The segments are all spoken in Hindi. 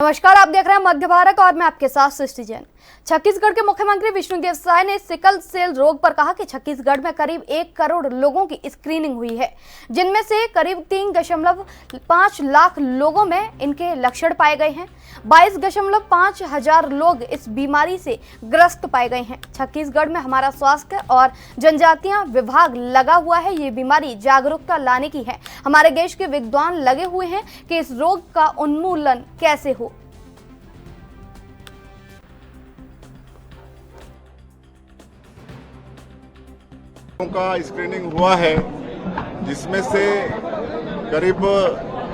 नमस्कार, आप देख रहे हैं मध्य भारत और मैं आपके साथ सृष्टि जैन। छत्तीसगढ़ के मुख्यमंत्री विष्णुदेव साय ने सिकल सेल रोग पर कहा कि छत्तीसगढ़ में करीब 1 करोड़ लोगों की स्क्रीनिंग हुई है, जिनमें से करीब 3.5 लाख लोगों में इनके लक्षण पाए गए हैं। 22.5 हजार लोग इस बीमारी से ग्रस्त पाए गए हैं। छत्तीसगढ़ में हमारा स्वास्थ्य और जनजातियां विभाग लगा हुआ है। ये बीमारी जागरूकता लाने की है। हमारे देश के विद्वान लगे हुए हैं कि इस रोग का उन्मूलन कैसे हो। का स्क्रीनिंग हुआ है, जिसमें से करीब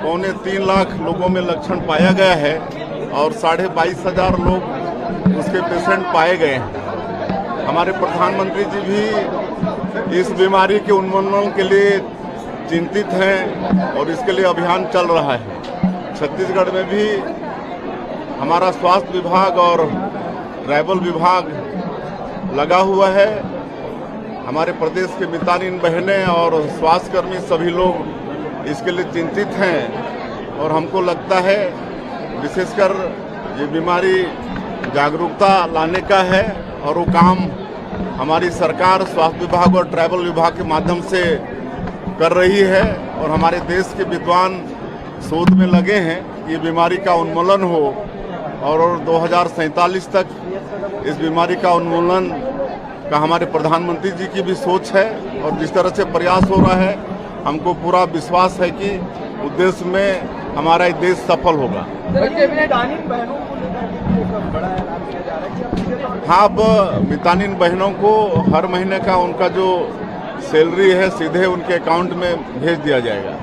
2.25 लाख लोगों में लक्षण पाया गया है और 22,500 लोग उसके पेशेंट पाए गए हैं। हमारे प्रधानमंत्री जी भी इस बीमारी के उन्मूलन के लिए चिंतित हैं और इसके लिए अभियान चल रहा है। छत्तीसगढ़ में भी हमारा स्वास्थ्य विभाग और ट्राइबल विभाग लगा हुआ है। हमारे प्रदेश के मितानिन बहनें और स्वास्थ्यकर्मी सभी लोग इसके लिए चिंतित हैं और हमको लगता है विशेषकर ये बीमारी जागरूकता लाने का है और वो काम हमारी सरकार स्वास्थ्य विभाग और ट्राइबल विभाग के माध्यम से कर रही है और हमारे देश के विद्वान शोध में लगे हैं कि ये बीमारी का उन्मूलन हो और 2047 तक इस बीमारी का उन्मूलन का हमारे प्रधानमंत्री जी की भी सोच है और जिस तरह से प्रयास हो रहा है, हमको पूरा विश्वास है कि उद्देश्य में हमारा देश सफल होगा। हाँ, अब मितानिन बहनों को हर महीने का उनका जो सैलरी है सीधे उनके अकाउंट में भेज दिया जाएगा।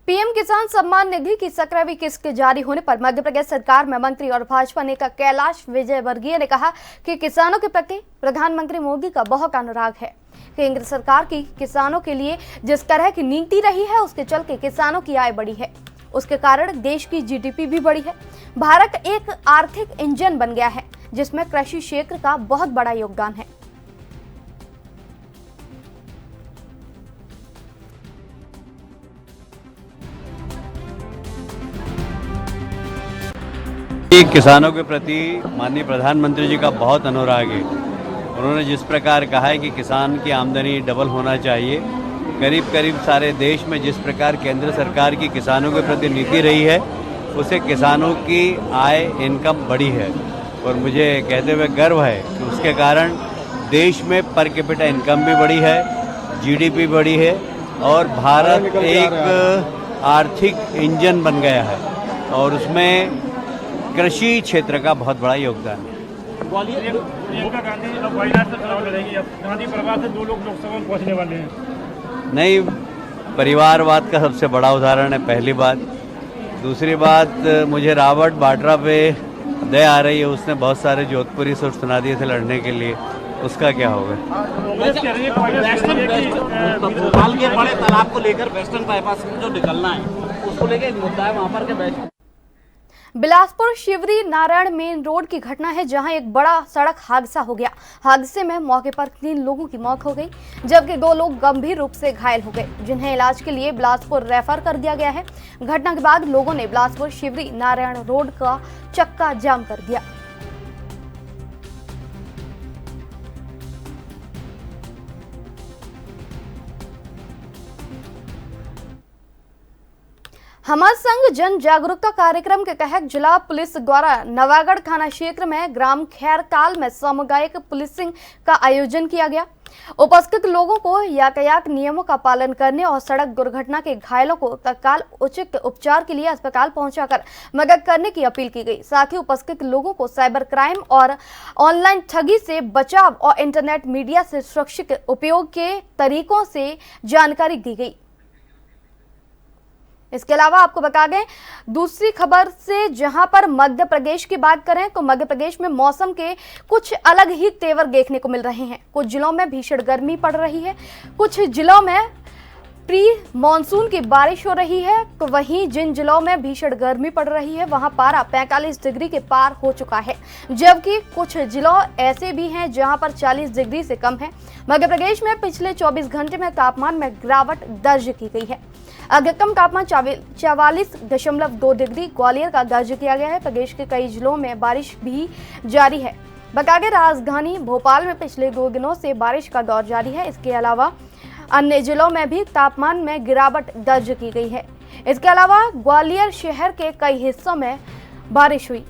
पीएम किसान सम्मान निधि की 17वीं किस्त जारी होने पर मध्य प्रदेश सरकार में मंत्री और भाजपा नेता कैलाश विजयवर्गीय ने कहा कि किसानों के प्रति प्रधानमंत्री मोदी का बहुत अनुराग है। केंद्र सरकार की किसानों के लिए जिस तरह की नीति रही है, उसके चलते किसानों की आय बढ़ी है। उसके कारण देश की जीडीपी भी बढ़ी है। भारत एक आर्थिक इंजन बन गया है, जिसमें कृषि क्षेत्र का बहुत बड़ा योगदान है। किसानों के प्रति माननीय प्रधानमंत्री जी का बहुत अनुराग है। उन्होंने जिस प्रकार कहा है कि किसान की आमदनी डबल होना चाहिए, करीब करीब सारे देश में जिस प्रकार केंद्र सरकार की किसानों के प्रति नीति रही है, उससे किसानों की आय इनकम बढ़ी है और मुझे कहते हुए गर्व है कि उसके कारण देश में पर कैपिटा इनकम भी बढ़ी है, जीडीपी बढ़ी है और भारत एक आर्थिक इंजन बन गया है और उसमें कृषि क्षेत्र का बहुत बड़ा योगदान है। प्रियंका गांधी अब वायनाड से चुनाव लड़ेंगी। अब गांधी परिवार से 2 लोग लोकसभा में पहुंचने वाले हैं। नहीं, परिवारवाद का सबसे बड़ा उदाहरण है, पहली बात। दूसरी बात, मुझे रॉबर्ट वाड्रा पे दया आ रही है। उसने बहुत सारे जोधपुरी सुर सुना दिए थे लड़ने के लिए, उसका क्या होगा? भोपाल के बड़े तालाब को लेकर वेस्टर्न बाईपास जो निकलना है, उसको लेकर एक मुद्दा है वहाँ पर के बिलासपुर शिवरी नारायण मेन रोड की घटना है, जहां एक बड़ा सड़क हादसा हो गया। हादसे में मौके पर 3 लोगों की मौत हो गई, जबकि 2 लोग गंभीर रूप से घायल हो गए, जिन्हें इलाज के लिए बिलासपुर रेफर कर दिया गया है। घटना के बाद लोगों ने बिलासपुर शिवरी नारायण रोड का चक्का जाम कर दिया। हमारा संघ जन जागरूकता कार्यक्रम के तहत जिला पुलिस द्वारा नवागढ़ थाना क्षेत्र में ग्राम खैरताल में सामुदायिक पुलिसिंग का आयोजन किया गया। उपस्थित लोगों को यातायात नियमों का पालन करने और सड़क दुर्घटना के घायलों को तत्काल उचित उपचार के लिए अस्पताल पहुंचाकर मदद करने की अपील की गई। साथ ही उपस्थित लोगों को साइबर क्राइम और ऑनलाइन ठगी से बचाव और इंटरनेट मीडिया से सुरक्षित उपयोग के तरीकों से जानकारी दी गई। इसके अलावा आपको बता दें दूसरी खबर से, जहां पर मध्य प्रदेश की बात करें तो मध्य प्रदेश में मौसम के कुछ अलग ही तेवर देखने को मिल रहे हैं। कुछ जिलों में भीषण गर्मी पड़ रही है, कुछ जिलों में प्री मानसून की बारिश हो रही है तो वहीं जिन जिलों में भीषण गर्मी पड़ रही है वहां पारा 45 डिग्री के पार हो चुका है, जबकि कुछ जिलों ऐसे भी हैं जहां पर 40 डिग्री से कम है। मध्य प्रदेश में पिछले 24 घंटे में तापमान में गिरावट दर्ज की गई है। अधिकतम तापमान 44.2 डिग्री ग्वालियर का दर्ज किया गया है। प्रदेश के कई जिलों में बारिश भी जारी है। बता दें, राजधानी भोपाल में पिछले 2 दिनों से बारिश का दौर जारी है। इसके अलावा अन्य जिलों में भी तापमान में गिरावट दर्ज की गई है। इसके अलावा ग्वालियर शहर के कई हिस्सों में बारिश हुई।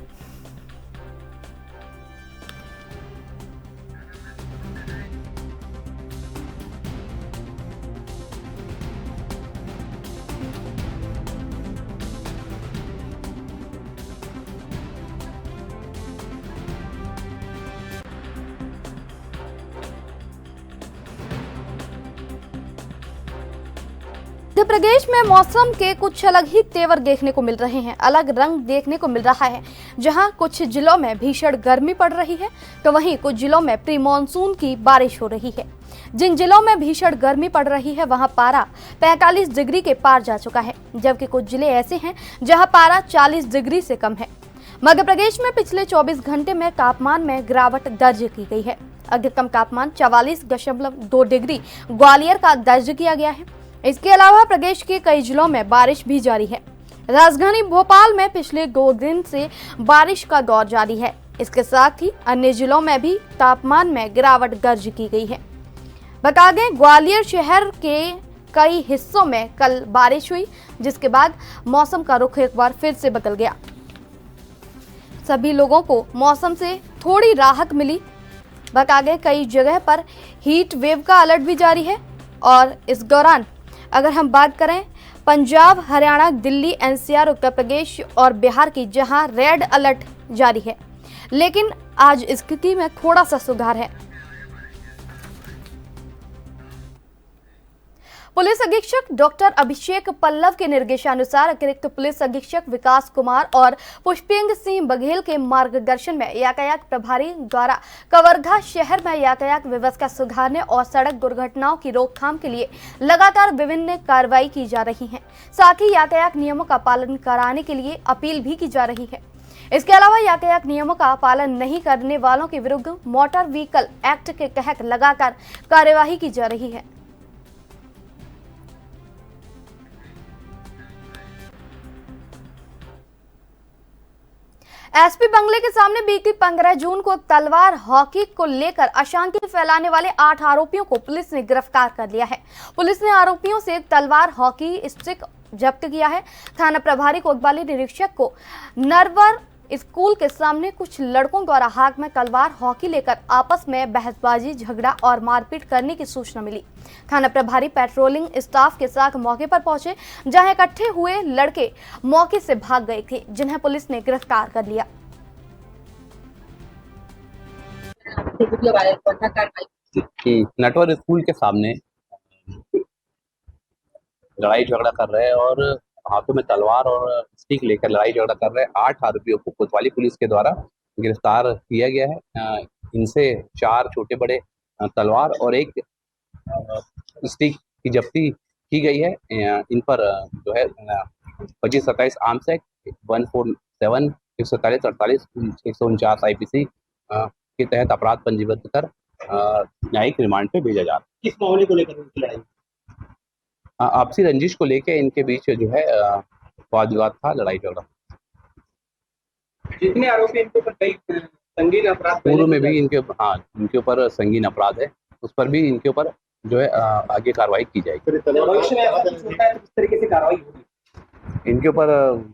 मध्य प्रदेश में मौसम के कुछ अलग ही तेवर देखने को मिल रहे हैं, अलग रंग देखने को मिल रहा है। जहां कुछ जिलों में भीषण गर्मी पड़ रही है तो वहीं कुछ जिलों में प्री मानसून की बारिश हो रही है। जिन जिलों में भीषण गर्मी पड़ रही है वहां पारा 45 डिग्री के पार जा चुका है, जबकि कुछ जिले ऐसे हैं जहां पारा 40 डिग्री से कम है। मध्य प्रदेश में पिछले 24 घंटे में तापमान में गिरावट दर्ज की गई है। अधिकतम तापमान 44.2 डिग्री ग्वालियर का दर्ज किया गया है। इसके अलावा प्रदेश के कई जिलों में बारिश भी जारी है। राजधानी भोपाल में पिछले 2 दिन से बारिश का दौर जारी है। इसके साथ ही अन्य जिलों में भी तापमान में गिरावट दर्ज की गई है। बता दें, ग्वालियर शहर के कई हिस्सों में कल बारिश हुई, जिसके बाद मौसम का रुख एक बार फिर से बदल गया। सभी लोगों को मौसम से थोड़ी राहत मिली। बता दें, कई जगह पर हीट वेव का अलर्ट भी जारी है और इस दौरान अगर हम बात करें पंजाब, हरियाणा, दिल्ली, एनसीआर, उत्तर प्रदेश और बिहार की, जहां रेड अलर्ट जारी है, लेकिन आज स्थिति में थोड़ा सा सुधार है। पुलिस अधीक्षक डॉक्टर अभिषेक पल्लव के निर्देशानुसार अतिरिक्त पुलिस अधीक्षक विकास कुमार और पुष्पेंद्र सिंह बघेल के मार्गदर्शन में यातायात प्रभारी द्वारा कवर्धा शहर में यातायात व्यवस्था सुधारने और सड़क दुर्घटनाओं की रोकथाम के लिए लगातार विभिन्न कार्रवाई की जा रही है। साथ ही यातायात नियमों का पालन कराने के लिए अपील भी की जा रही है। इसके अलावा यातायात नियमों का पालन नहीं करने वालों के विरुद्ध मोटर व्हीकल एक्ट के तहत लगातार कार्यवाही की जा रही है। एसपी बंगले के सामने बीती 15 जून को तलवार हॉकी को लेकर अशांति फैलाने वाले 8 आरोपियों को पुलिस ने गिरफ्तार कर लिया है। पुलिस ने आरोपियों से तलवार हॉकी स्टिक जब्त किया है। थाना प्रभारी कोतवाली निरीक्षक को नरवर स्कूल के सामने कुछ लड़कों द्वारा हाथ में तलवार हॉकी लेकर आपस में बहसबाजी, झगड़ा और मारपीट करने की सूचना मिली। थाना प्रभारी पेट्रोलिंग स्टाफ के साथ मौके पर पहुंचे, जहां इकट्ठे हुए लड़के मौके से भाग गए थे, जिन्हें पुलिस ने गिरफ्तार कर लिया। नटवर स्कूल के सामने लड़ाई झगड़ा कर रहे हैं और हाथों में तलवार और स्टिक लेकर लड़ाई झगड़ा कर रहे हैं 8 आरोपियों को कोतवाली पुलिस के द्वारा गिरफ्तार किया गया है। इनसे 4 छोटे बड़े तलवार और एक स्टिक की जब्ती की गई है। इन पर जो है 25-27 आर्म्स एक्ट 147, 147, 48, 149 IPC के तहत अपराध पंजीबद्ध कर न्यायिक रिमांड पे भेजा जा रहा है। किस मामले को लेकर उनकी लड़ाई? आपसी रंजिश को लेकर इनके बीच जो है वाद विवाद था, लड़ाई झगड़ा। जितने आरोपी इनके ऊपर कई संगीन अपराध पूर्व में भी इनके ऊपर संगीन अपराध है, उस पर भी इनके ऊपर जो है आगे कार्रवाई की जाएगी। भविष्य में अगर कुछ होता है तो किस तरीके से कार्रवाई होगी? इनके ऊपर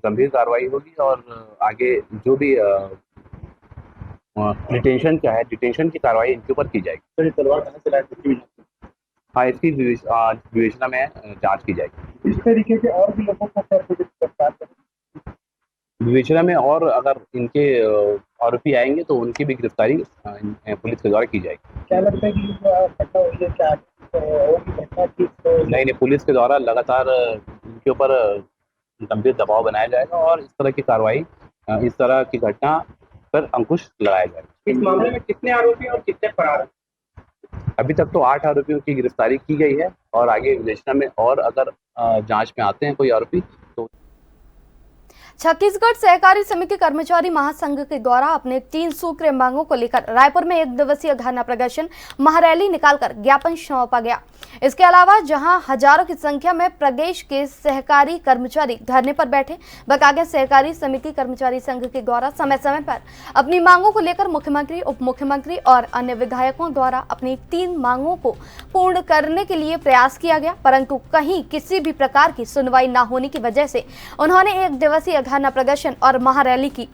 गंभीर कार्रवाई होगी और आगे जो भी डिटेंशन की कार्रवाई इनके ऊपर की जाएगी। तलवार कहां से लाए? हाँ, इसकी विवेचना में जांच की जाएगी। इस तरीके के और भी लोगों को गिरफ्तार करेंगे। विवेचना में और अगर इनके आरोपी आएंगे तो उनकी भी गिरफ्तारी पुलिस के द्वारा की जाएगी। क्या लगता है कि घटना हुई है, क्या होगी घटना की? नहीं, पुलिस के द्वारा लगातार इनके ऊपर गंभीर दबाव बनाया जाएगा और इस तरह की कार्रवाई, इस तरह की घटना पर अंकुश लगाया जाएगा। इस मामले में कितने आरोपी और कितने फरार हैं? अभी तक तो 8 आरोपियों की गिरफ्तारी की गई है और आगे विवेचना में और अगर जांच में आते हैं कोई आरोपी तो छत्तीसगढ़ सहकारी समिति कर्मचारी महासंघ के द्वारा अपने 3 सूत्रीय मांगों को लेकर रायपुर में 1 दिवसीय धरना प्रदर्शन महारैली निकालकर ज्ञापन सौंपा गया। इसके अलावा जहां हजारों की संख्या में प्रदेश के सहकारी कर्मचारी धरने पर बैठे, बकाया सहकारी समिति कर्मचारी संघ के द्वारा समय समय पर अपनी मांगों को लेकर मुख्यमंत्री, उप मुख्यमंत्री और अन्य विधायकों द्वारा अपनी 3 मांगों को पूर्ण करने के लिए प्रयास किया गया, परंतु कहीं किसी भी प्रकार की सुनवाई न होने की वजह से उन्होंने 1 दिवसीय धरना प्रदर्शन और महारैली की।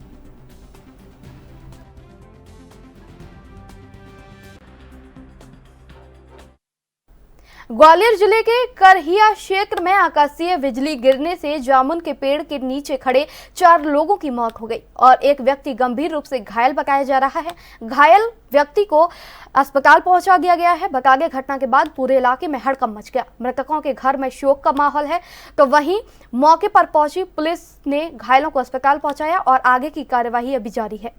ग्वालियर जिले के करहिया क्षेत्र में आकाशीय बिजली गिरने से जामुन के पेड़ के नीचे खड़े 4 लोगों की मौत हो गई और एक व्यक्ति गंभीर रूप से घायल बताया जा रहा है। घायल व्यक्ति को अस्पताल पहुंचा दिया गया है। बकाया घटना के बाद पूरे इलाके में हड़कंप मच गया। मृतकों के घर में शोक का माहौल है, तो वहीं मौके पर पहुंची पुलिस ने घायलों को अस्पताल पहुंचाया और आगे की कार्यवाही अभी जारी है।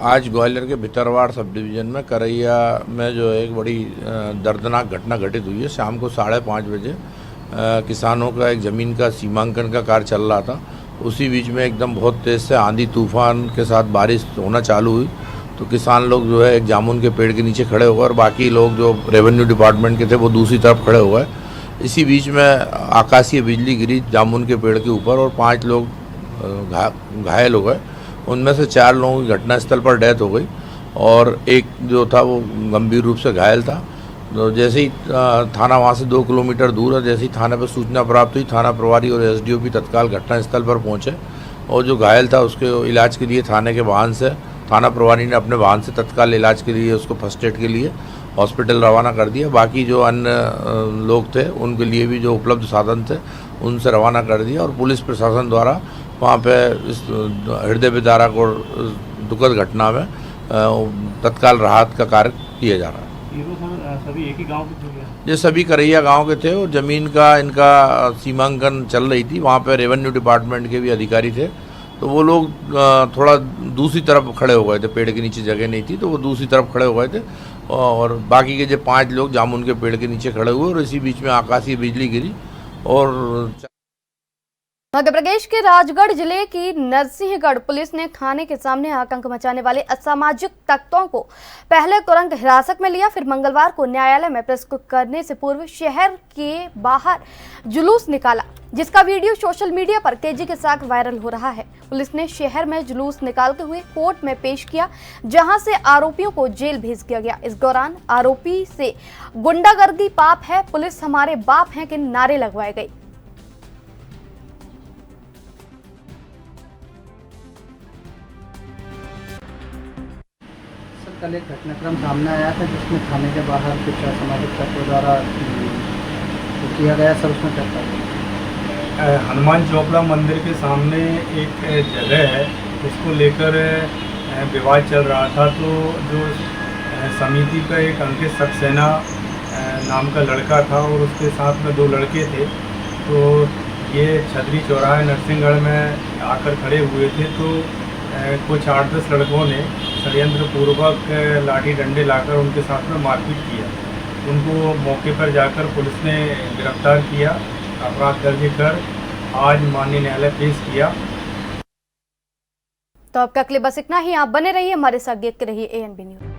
आज ग्वालियर के भितरवाड़ सब डिवीज़न में करैया में जो एक बड़ी दर्दनाक घटना घटित हुई है। शाम को 5:30 बजे किसानों का एक ज़मीन का सीमांकन का कार्य चल रहा था। उसी बीच में एकदम बहुत तेज़ से आंधी तूफान के साथ बारिश होना चालू हुई, तो किसान लोग जो है एक जामुन के पेड़ के नीचे खड़े हो गए और बाकी लोग जो रेवेन्यू डिपार्टमेंट के थे वो दूसरी तरफ खड़े हो गए। इसी बीच में आकाशीय बिजली गिरी जामुन के पेड़ के ऊपर और 5 लोग घायल हो गए। उनमें से 4 लोगों की घटनास्थल पर डेथ हो गई और एक जो था वो गंभीर रूप से घायल था। तो जैसे ही थाना वहाँ से 2 किलोमीटर दूर है, जैसे ही थाने पर सूचना प्राप्त हुई, थाना प्रभारी और एसडीओपी तत्काल घटनास्थल पर पहुँचे और जो घायल था उसके इलाज के लिए थाने के वाहन से, थाना प्रभारी ने अपने वाहन से तत्काल इलाज के लिए उसको फर्स्ट एड के लिए हॉस्पिटल रवाना कर दिया। बाकी जो अन्य लोग थे उनके लिए भी जो उपलब्ध साधन थे उनसे रवाना कर दिया और पुलिस प्रशासन द्वारा वहाँ पे इस हृदय विदारक और दुखद घटना में तत्काल राहत का कार्य किया जा रहा है। ये तो सभी एक ही गांव के थे? ये सभी करैया गांव के थे और ज़मीन का इनका सीमांकन चल रही थी। वहाँ पे रेवेन्यू डिपार्टमेंट के भी अधिकारी थे, तो वो लोग थोड़ा दूसरी तरफ खड़े हो गए थे। पेड़ के नीचे जगह नहीं थी तो वो दूसरी तरफ खड़े हो गए थे और बाकी के जो 5 लोग जामुन के पेड़ के नीचे खड़े हुए और इसी बीच में आकाशीय बिजली गिरी और मध्य प्रदेश के राजगढ़ जिले की नरसिंहगढ़ पुलिस ने थाने के सामने आतंक मचाने वाले असामाजिक तत्वों को पहले तुरंत हिरासत में लिया, फिर मंगलवार को न्यायालय में प्रस्तुत करने से पूर्व शहर के बाहर जुलूस निकाला, जिसका वीडियो सोशल मीडिया पर तेजी के साथ वायरल हो रहा है। पुलिस ने शहर में जुलूस निकालते हुए कोर्ट में पेश किया, जहां से आरोपियों को जेल भेज दिया गया। इस दौरान आरोपी से गुंडागर्दी पाप है, पुलिस हमारे बाप हैं के नारे लगवाए गए। कल एक घटनाक्रम सामने आया था जिसमें थाने के बाहर कुछ असामाजिक तत्वों द्वारा किया गया। सर उसमें क्या था? हनुमान चौपड़ा मंदिर के सामने एक जगह है, उसको लेकर विवाद चल रहा था। तो जो समिति का एक अंकित सक्सेना नाम का लड़का था और उसके साथ में 2 लड़के थे, तो ये छतरी चौराहे नरसिंहगढ़ में आकर खड़े हुए थे। तो कुछ 8-10 लड़कों ने षड्यंत्र पूर्वक लाठी डंडे लाकर उनके साथ में मारपीट किया। उनको मौके पर जाकर पुलिस ने गिरफ्तार किया, अपराध दर्ज कर आज माननीय न्यायालय पेश किया। तो अब तक के लिए बस इतना ही। आप बने रहिए हमारे साथ, देखते रहिए ANB न्यूज़।